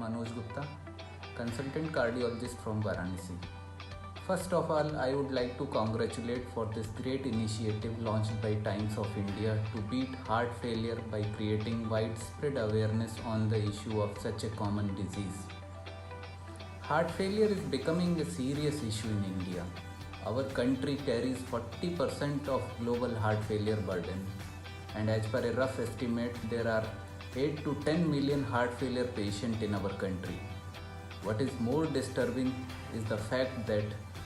Manoj Gupta, consultant cardiologist from Varanasi. First of all, I would like to congratulate for this great initiative launched by Times of India to beat heart failure by creating widespread awareness on the issue of such a common disease. Heart failure is becoming a serious issue in India. Our country carries 40% of global heart failure burden, and as per a rough estimate, there are 8 to 10 million heart failure patients in our country. What is more disturbing is the fact that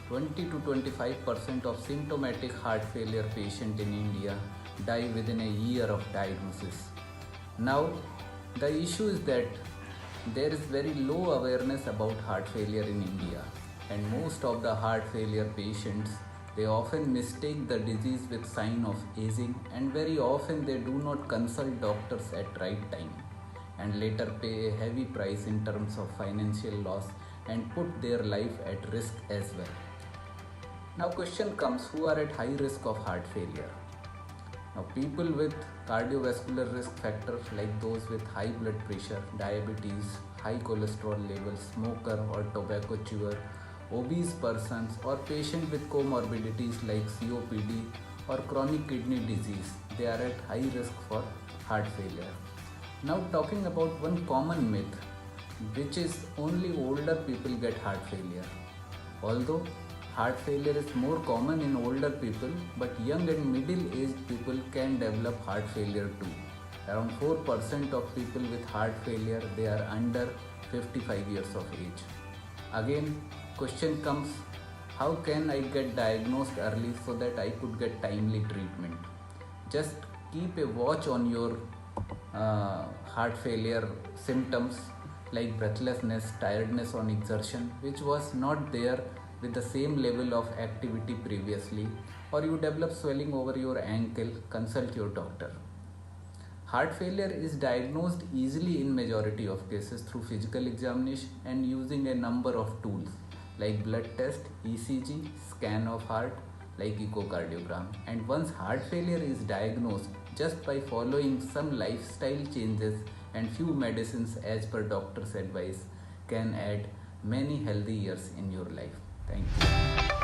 20 to 25% of symptomatic heart failure patients in India die within a year of diagnosis. Now, the issue is that there is very low awareness about heart failure in India, and most of the heart failure patients, they often mistake the disease with sign of aging, and very often they do not consult doctors at right time and later pay a heavy price in terms of financial loss and put their life at risk as well. Now question comes, who are at high risk of heart failure? Now people with cardiovascular risk factors like those with high blood pressure, diabetes, high cholesterol levels, smoker or tobacco chewer, obese persons or patient with comorbidities like COPD or chronic kidney disease, they are at high risk for heart failure. Now talking about one common myth, which is only older people get heart failure. Although heart failure is more common in older people, but young and middle-aged people can develop heart failure too. Around 4% of people with heart failure, they are under 55 years of age. Again, question comes, how can I get diagnosed early so that I could get timely treatment? Just keep a watch on your heart failure symptoms like breathlessness, tiredness on exertion, which was not there with the same level of activity previously, or you develop swelling over your ankle, consult your doctor. Heart failure is diagnosed easily in majority of cases through physical examination and using a number of tools like blood test, ECG, scan of heart like echocardiogram. And once heart failure is diagnosed, just by following some lifestyle changes and few medicines as per doctor's advice can add many healthy years in your life. Thank you.